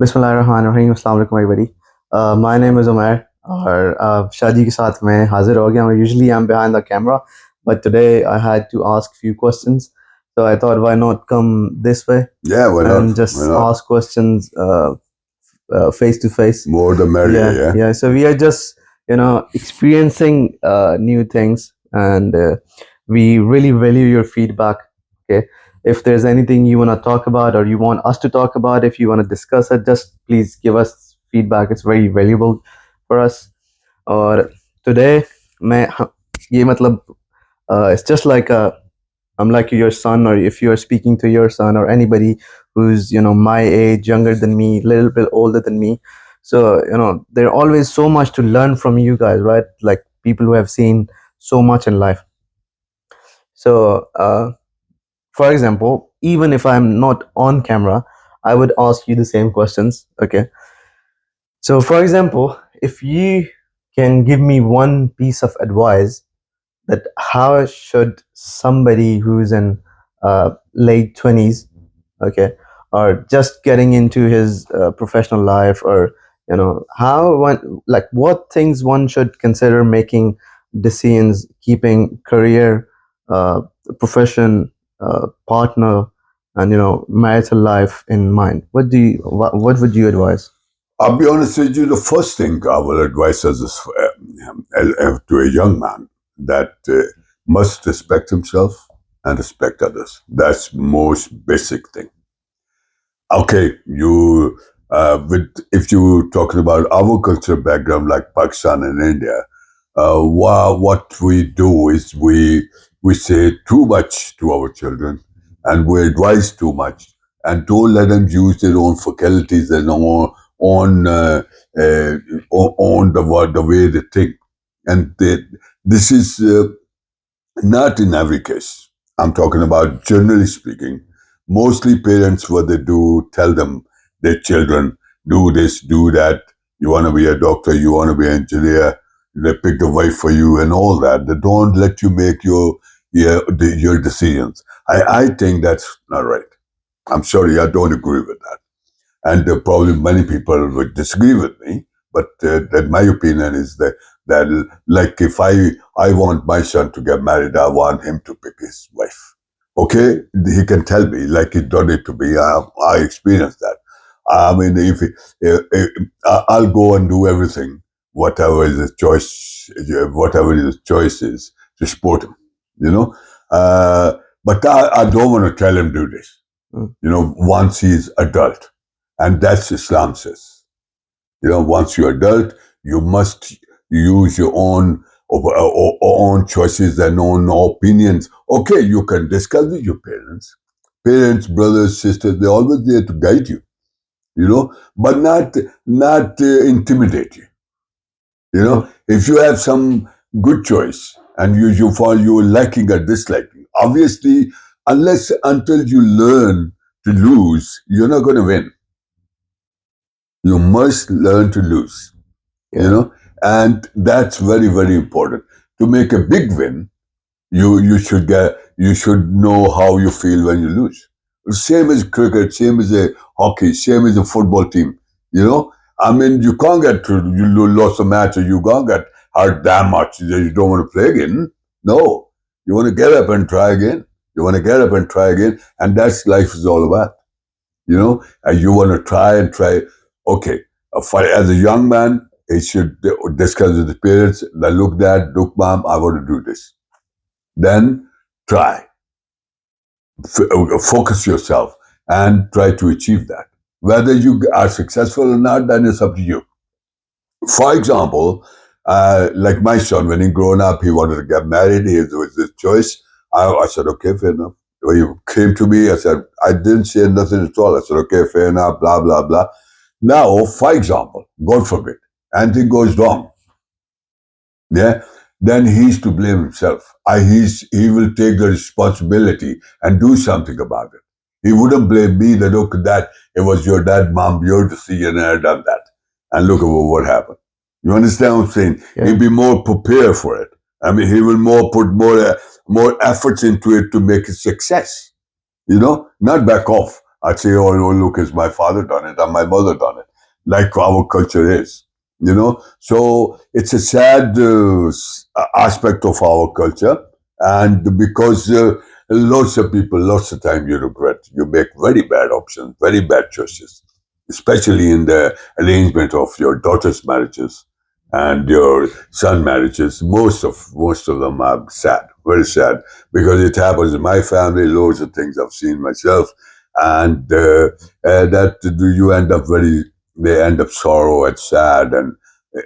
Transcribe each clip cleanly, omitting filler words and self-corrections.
बिस्मिल्लाहिर्रहमानिर्रहीम अस्सलाम वालेकुम everybody. My name is Umair और शादी के साथ मैं हाजिर हो गया हूँ. Usually I'm behind the camera, but today I had to ask few questions. So I thought why not come this way Yeah, why not? and Why just not? ask questions face to face. More the merrier, yeah? Yeah. So we are just experiencing new things, and we really value your feedback. Okay, if there's anything you want to talk about or you want us to talk about, if you want to discuss it, just please give us feedback. It's very valuable for us. Or today मैं ये मतलब it's just like I'm like your son, or if you're speaking to your son or anybody who's my age, younger than me, little bit older than me. So there's always so much to learn from you guys, right? Like people who have seen so much in life. So for example, even if I'm not on camera, I would ask you the same questions. Okay. So for example, if you can give me one piece of advice that how should somebody who's in late 20s, okay, or just getting into his professional life, or how one, like what things one should consider making decisions, keeping career, uh, profession, partner, and marital life in mind, what would you advise? I'll be honest with you, the first thing I will advise as to a young man that must respect himself and respect others. That's most basic thing. Okay, if you talking about our cultural background like Pakistan and India, what we do is we say too much to our children, and we advise too much, and don't let them use their own faculties and on uh, on the way they think, and this is not in every case. I'm talking about generally speaking. Mostly parents, what they do, tell them their children, do this, do that. You want to be a doctor, you want to be an engineer. They pick the wife for you and all that. They don't let you make your decisions. I think that's not right. I'm sorry, I don't agree with that. And probably many people would disagree with me, but that my opinion is that like if I want my son to get married, I want him to pick his wife. Okay, he can tell me like he done it to me. I experienced that. I mean, I'll go and do everything, whatever is his choice, whatever his choice is to support him. You know, but I don't want to tell him do this. Mm. Once he's adult, and that's Islam says. Once you're adult, you must use your own choices and own opinions. Okay, you can discuss with your parents, brothers, sisters. They're always there to guide you. But not intimidate you. If you have some good choice and you find you're liking or disliking, obviously, unless until you learn to lose, you're not going to win. You must learn to lose. And that's very, very important. To make a big win, you should know how you feel when you lose. Same as cricket, same as a hockey, same as a football team. I mean, you can't get to you lost a match or you can't get hurt that much that you don't want to play again. No, you want to get up and try again. You want to get up and try again, and that's life is all about. And you want to try and try. Okay, as a young man, he should discuss with his parents. Look, dad, look, mom, I want to do this. Then try. Focus yourself and try to achieve that. Whether you are successful or not, then it's up to you. For example, like my son, when he grown up, he wanted to get married. It was his choice. I said, okay, fair enough. When he came to me, I said, I didn't say nothing at all. I said, okay, fair enough, blah, blah, blah. Now, for example, God forbid, anything goes wrong, yeah, then he's to blame himself. He will take the responsibility and do something about it. He wouldn't blame me that, look, that it was your dad, mom, your decision, and I done that. And look at what happened. You understand what I'm saying? Yeah. He'll be more prepared for it. I mean, he will put more efforts into it to make it success. Not back off. I'd say, oh, look, it's my father done it and my mother done it, like our culture is. So it's a sad aspect of our culture, and because lots of people, lots of time you regret, you make very bad options, very bad choices, especially in the arrangement of your daughter's marriages and your son marriages. Most of them are sad, very sad, because it happens in my family. Loads of things I've seen myself, and that you end up very. They end up sorrow and sad, and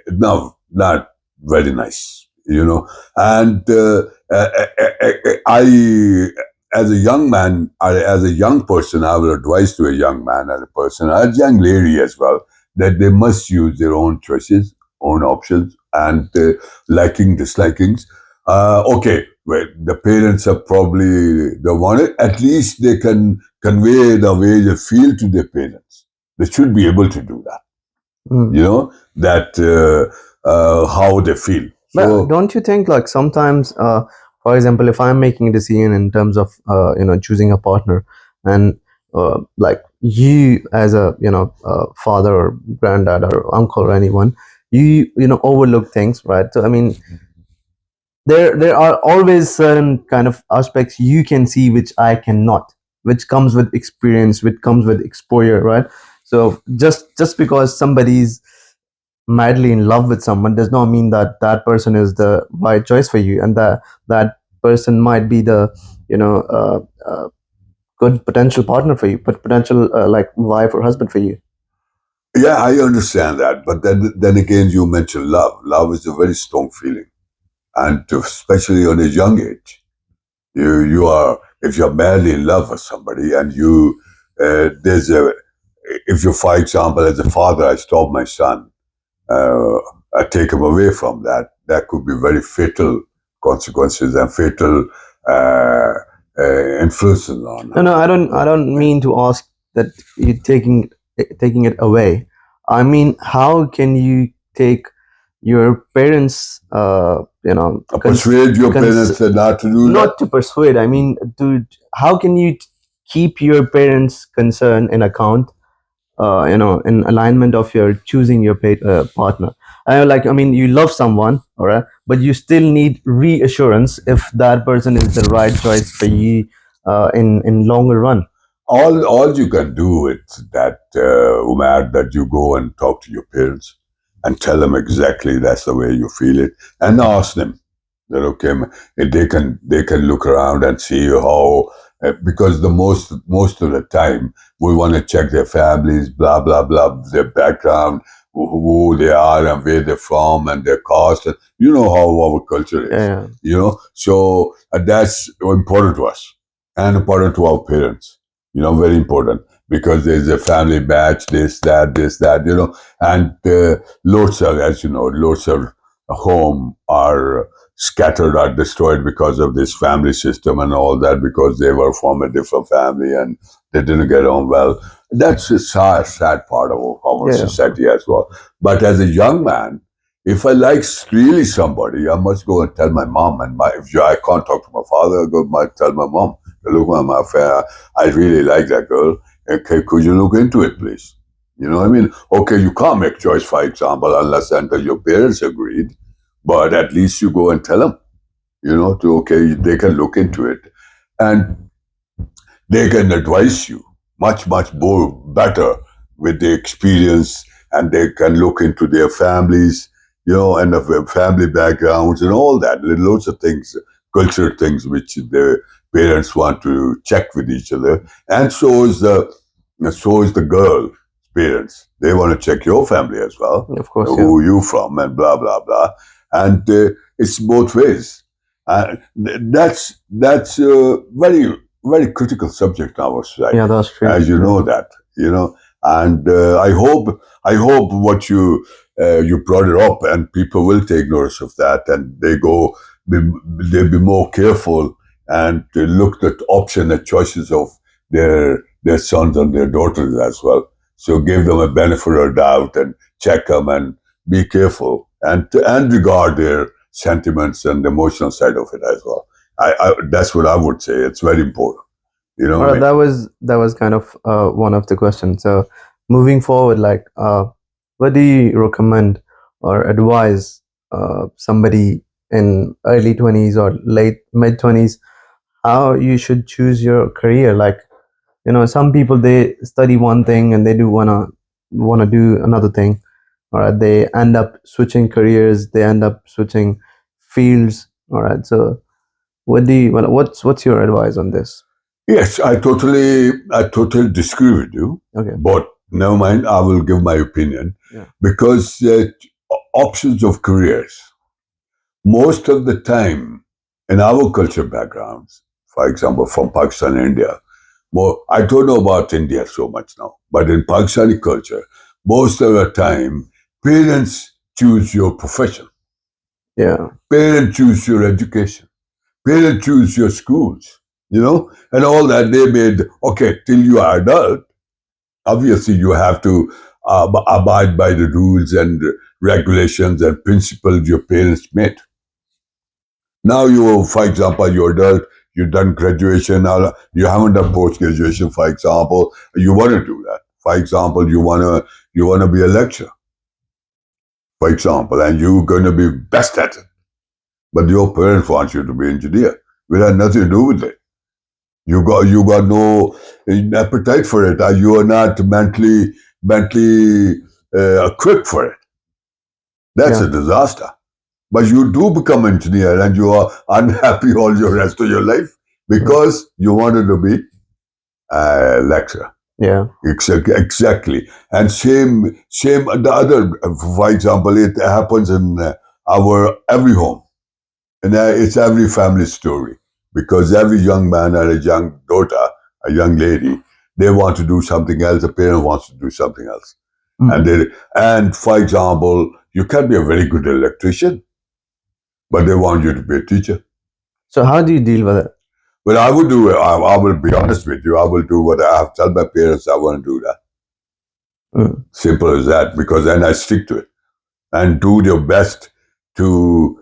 no, not very nice. And I, as a young man, as a young person, I will advise to a young man and a person, a young lady as well, that they must use their own choices, own options, and liking, dislikings. Okay, well, the parents are probably the one. At least they can convey the way they feel to their parents. They should be able to do that. Mm. That how they feel. But So don't you think, like, sometimes, for example, if I'm making a decision in terms of choosing a partner, and like, you as a father or granddad or uncle or anyone, you overlook things, right? So I mean, there are always certain kind of aspects you can see which I cannot, which comes with experience, which comes with exposure, right? So just because somebody's madly in love with someone does not mean that that person is the right choice for you, and that person might be the you know uh, uh, good potential partner for you, but potential like wife or husband for you. yeah, I understand that, but then again, you mentioned love. Love is a very strong feeling, and especially on a young age, you are, if you're madly in love with somebody, and there's a, if you, for example, as a father, I stop my son, uh, I take him away from that. That could be very fatal consequences and fatal uh, influences on No, no, I don't mean to ask that you taking it away. I mean, how can you take your parents persuade your cons- parents not to do that. not to persuade, I mean, to how can you keep your parents concern in account, in alignment of your choosing your partner. Like, I mean, you love someone, all right, but you still need reassurance if that person is the right choice for you in longer run. All you can do is that, Umar, that you go and talk to your parents and tell them exactly that's the way you feel it, and ask them that, okay, if they can look around and see how, because the most of the time we want to check their families, blah blah blah, their background, who they are and where they're from and their caste, and you know how our culture is, Yeah, so that's important to us and important to our parents, very important, because there's a family batch, this that, and lots of home are scattered, are destroyed because of this family system and all that, because they were from a different family and they didn't get on well. That's a sad part of our yeah, of course. society as well. But as a young man, if I like really somebody, I must go and tell my mom. And if I can't talk to my father, I go tell my mom. Look, Mom, I really like that girl. Okay, could you look into it, please? You know what I mean? Okay, you can't make choice, for example, unless until your parents agreed. But at least you go and tell them, okay, they can look into it. And they can advise you much more better with the experience, and they can look into their families, and the family backgrounds and all that. There are loads of things, cultural things, which the parents want to check with each other, and so is the girl parents. They want to check your family as well, Of course, yeah. who you from, and blah blah blah. And it's both ways. That's very very critical subject in our society, Yeah, that's true. as you Yeah. know that, and I hope what you brought it up, and people will take notice of that, and be, they be more careful, and to look at option and choices of their sons and their daughters as well. So give them a benefit of doubt and check them and be careful, and regard their sentiments and the emotional side of it as well. That's what I would say. It's very important. You know All what I right, mean? that was kind of one of the questions. So moving forward, like, what do you recommend or advise somebody in early 20s or late mid 20s how you should choose your career? Like, some people, they study one thing and they do wanna do another thing, all right? They end up switching careers, they end up switching fields, all right? So what's your advice on this? Yes, I totally disagree with you, Okay. but never mind. I will give my opinion Yeah. because options of careers. Most of the time, in our culture backgrounds, for example, from Pakistan and India, more I don't know about India so much now, but in Pakistani culture, most of the time, parents choose your profession, Yeah. parents choose your education, parents choose your schools, and all that they made. Okay, till you are adult, obviously you have to abide by the rules and regulations and principles your parents made. Now you, for example, you're adult, you've done graduation, you haven't done post graduation, for example, you want to do that. For example, you wanna be a lecturer, for example, and you're going to be best at it. But your parents want you to be engineer. It had nothing to do with it. You got no appetite for it. You are not mentally equipped for it. That's Yeah. a disaster. But you do become engineer and you are unhappy all your rest of your life Mm. because you wanted to be a lecturer. Yeah. Exactly. And same the other, for example, it happens in our every home. And it's every family story because every young man or a young daughter, a young lady, they want to do something else. The parent wants to do something else. And Mm. and for example, you can be a very good electrician, but they want you to be a teacher. So how do you deal with it? But I would do it. I will be honest with you. I will do what I have told my parents I want to do that. Mm. Simple as that. Because then I stick to it and do your best to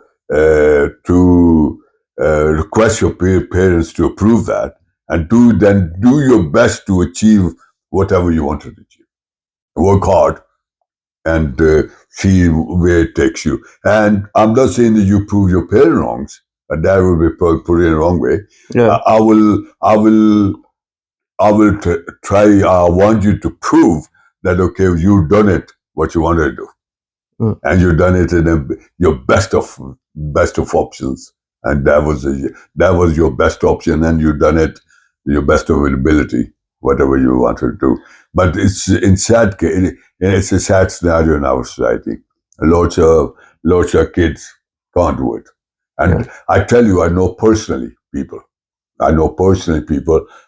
request your parents to approve that, and do your best to achieve whatever you want to achieve. Work hard and see where it takes you. And I'm not saying that you prove your parents wrongs, and that will be put in the wrong way. Yeah. I will try. I want you to prove that okay, you've done it what you wanted to do, Mm. and you've done it in your best of options, and that was your best option, and you've done it your best of ability, whatever you wanted to do. But it's a sad scenario in our society. Lots of kids can't do it, Yeah. and I tell you, I know personally people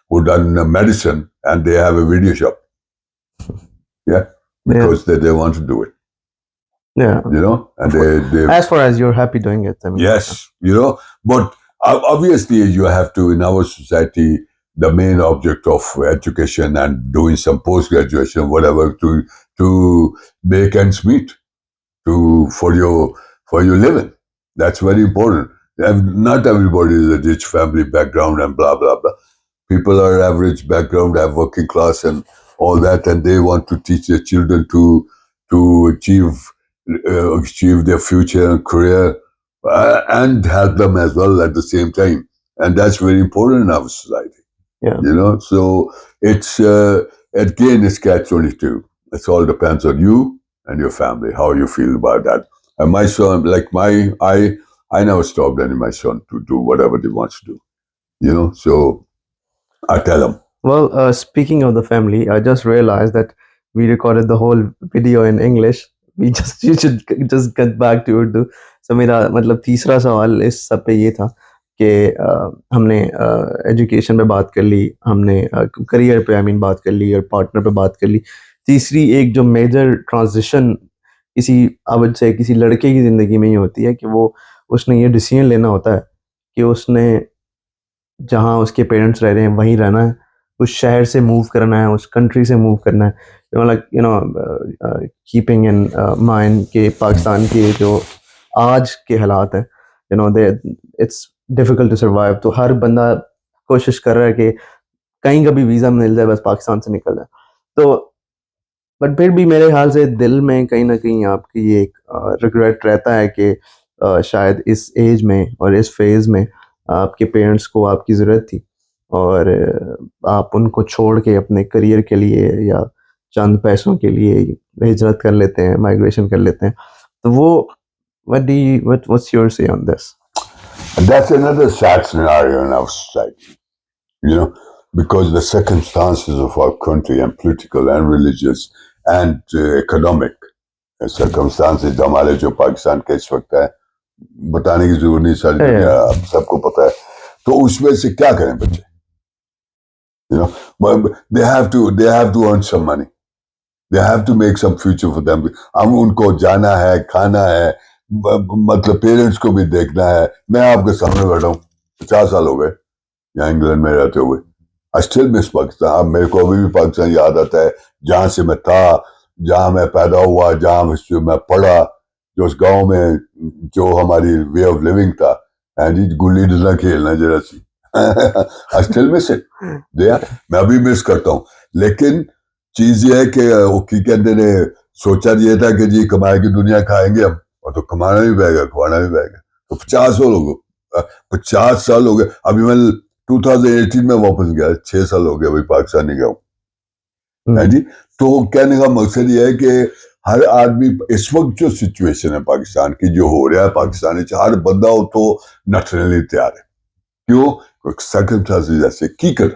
who done medicine and they have a video shop. Yeah, Yeah. because they want to do it. Yeah. And they As far as you're happy doing it, I mean. yes, but obviously you have to in our society the main object of education and doing some post graduation whatever to make ends meet to for your living. That's very important. Not everybody is a rich family background and blah blah blah. People are average background, have working class and all that, and they want to teach their children to achieve their future and career and help them as well at the same time. And that's very important in our society. Yeah. So it's again it's catch-22. It all depends on you and your family how you feel about that. And my son, like I never stopped any of my son to do whatever they want to do. So I tell them. Well, speaking of the family, I just realized that we recorded the whole video in English. We just you should just get back to Urdu. So मेरा मतलब तीसरा सवाल इस सब पे ये था कि हमने एजुकेशन पे बात कर ली, हमने करियर पे बात कर ली और पार्टनर पे बात कर ली। तीसरी एक जो मेजर ट्रांजिशन किसी आई वुड से किसी लड़के की ज़िंदगी में ही होती है कि वो उसने ये डिसीजन लेना होता है कि उसने जहाँ उसके पेरेंट्स रह रहे हैं वहीं रहना है, उस शहर से मूव करना है, उस कंट्री से मूव करना है। कीपिंग इन माइंड कि पाकिस्तान के जो आज के हालात हैं, दे इट्स डिफिकल्ट टू सर्वाइव। तो हर बंदा कोशिश कर रहा है कि कहीं कभी वीज़ा मिल जाए, बस पाकिस्तान से निकल जाए। तो बट फिर भी मेरे ख्याल से दिल में कहीं न कहीं आपकी ये एक रिग्रेट रहता है कि शायद इस एज में और इस फ़ेज़ में आपके पेरेंट्स को आपकी ज़रूरत थी, और आप उनको छोड़ के अपने करियर के लिए या चंद पैसों के लिए हिजरत कर लेते हैं, माइग्रेशन कर लेते हैं। तो वो व्हाट्स योर से on this? And that's another sad scenario in our society, you know, because the circumstances of our country and political and religious and economic circumstances हमारे जो पाकिस्तान का इस वक्त है, बताने की जरूरत नहीं, सारी दुनिया आप सबको पता है। तो उसमें से क्या करें बच्चे? You know, but they have to earn some money. They have to make some future for them. हम उनको जाना है, खाना है, मतलब पेरेंट्स को भी देखना है। मैं आपके सामने बैठा हूँ, 50 साल हो गए यहाँ इंग्लैंड में रहते हुए। आई स्टिल मिस पाकिस्तान। अब मेरे को अभी भी पाकिस्तान याद आता है, जहाँ से मैं था, जहाँ मैं पैदा हुआ, जहाँ मैं पढ़ा, जो उस गांव में जो हमारी वे ऑफ लिविंग था, जी गुल्ली डंडा खेलना जरा सी। I still miss it. मैं अभी मिस करता हूँ, लेकिन चीज ये है कि वो की कहते ने सोचा ये था कि जी कमाए की दुनिया खाएंगे हम, और तो कमाना भी पड़ेगा, खवाना भी पड़ेगा। तो 50 साल हो गए। अभी मैं 2018 में वापस गया, 6 साल हो गए अभी पाकिस्तान नहीं गया हूँ, है जी। तो कहने का मकसद ये है कि हर आदमी इस वक्त जो सिचुएशन है पाकिस्तान की, जो हो रहा है पाकिस्तान में, हर बंदा हो तो नठने लिए तैयार है। क्यों? सर्कमस्टांसेस ऐसे की कर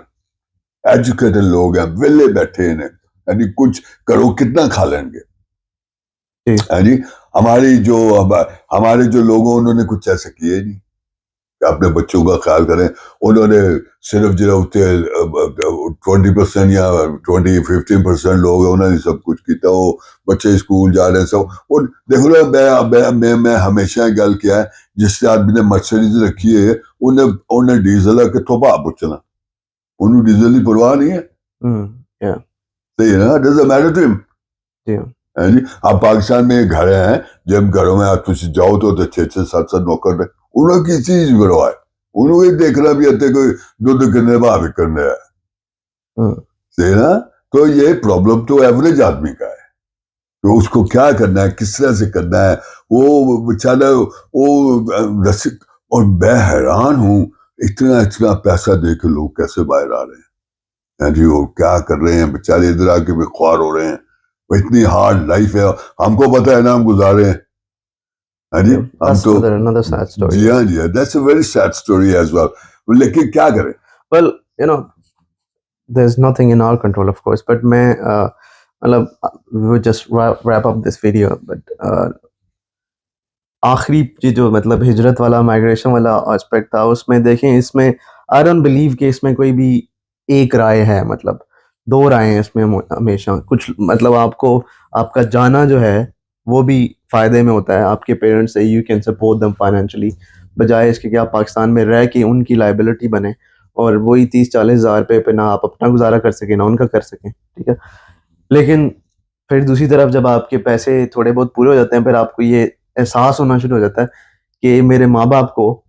एजुकेटेड लोग हैं, वेले बैठे हैं, यानी कुछ करो कितना खा लेंगे, है जी। हमारे जो लोग हैं उन्होंने कुछ ऐसा किया ही नहीं कि अपने बच्चों का ख्याल करें। उन्होंने सिर्फ जो 20% या 15% लोग हैं, उन्होंने सब कुछ किया। वो बच्चे स्कूल जा रहे हैं सब। और देखो ना, मैं हमेशा गल किया है, जिस आदमी ने मर्सिडीज रखी है उन्हें डीजल कितों भाव पूछना, उन्होंने डीजल की परवाह नहीं है। सही है ना, डजंट मैटर टू हिम। है जी। आप पाकिस्तान में घर हैं, जब घरों में आप तुम जाओ तो 6-7 नौकर, उन्होंने किसी चीज परवाह है, उन्होंने देखना भी आते कोई दूध कितने भाव करने है। सही ना। तो ये प्रॉब्लम तो एवरेज आदमी का है, तो उसको क्या करना है, किस तरह से करना है, वो बेचारा वो रसिक। और मैं हैरान हूं, इतना पैसा दे के लोग कैसे बाहर आ रहे हैं जी। वो क्या कर रहे हैं बेचारे, इधर आके बेख्वार हो रहे हैं। इतनी हार्ड लाइफ है, हमको पता है ना, हम गुजारे हैं। हाँ जी, हम तो another sad story. जी हाँ जी, that's a very sad story as well. लेकिन क्या करें? Well, there's nothing in our control, of course, but मैं मतलब we would just wrap up this video, but आखिरी ये जो मतलब हिजरत वाला, माइग्रेशन वाला एस्पेक्ट था, उसमें देखें, इसमें आई डोंट बिलीव कि इसमें कोई भी एक राय है, मतलब दो राय हैं इसमें हमेशा। कुछ मतलब आपको आपका जाना जो है वो भी फ़ायदे में होता है आपके पेरेंट्स से, you can support them financially, बजाय इसके कि आप पाकिस्तान में रह के उनकी लाइबिलिटी बने और वही 30-40 हज़ार रुपये पे ना आप अपना गुजारा कर सकें ना उनका कर सकें, ठीक है। लेकिन फिर दूसरी तरफ जब आपके पैसे थोड़े बहुत पूरे हो जाते हैं, फिर आपको ये एहसास होना शुरू हो जाता है कि मेरे माँ बाप को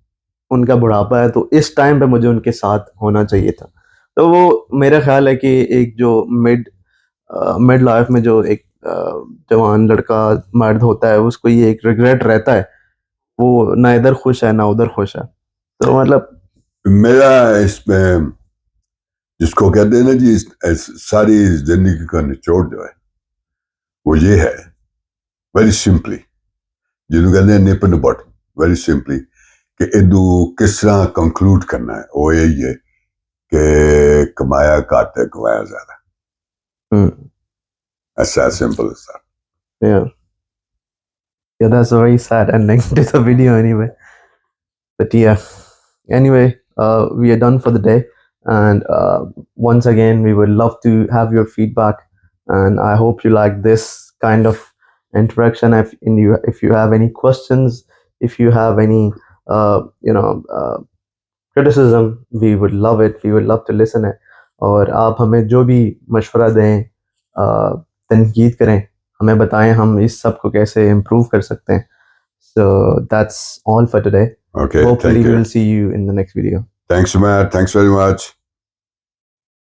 उनका बुढ़ापा है, तो इस टाइम पे मुझे उनके साथ होना चाहिए था। तो वो मेरा ख्याल है कि एक जो मिड लाइफ में जो एक जवान लड़का मर्द होता है, उसको ये एक रिग्रेट रहता है, वो ना इधर खुश है ना उधर खुश है। तो मतलब मेरा इसमें जिसको कहते हैं ना जी, सारी जिंदगी का निचोड़ जो है वो ये है, वेरी सिंपली, जिन्होंने कहते हैं निप एंड बट, वेरी सिंपली, कि इदू किस तरह कंक्लूड करना है, वो यही है कि कमाया घट है, कमाया ज्यादा। That's as simple as that. Yeah, that's a very sad ending to the video anyway. But yeah, anyway, we are done for the day, and once again we would love to have your feedback, and I hope you like this kind of interaction. If you have any questions, if you have any criticism, we would love it, we would love to listen it. और आप हमें जो भी मशवरा दें, तनकीद करें, हमें बताएं हम इस सब को कैसे इम्प्रूव कर सकते हैं। So that's all for today. Okay, Hopefully thank we you. will see you in the next video. Thanks, Matt. Thanks very much.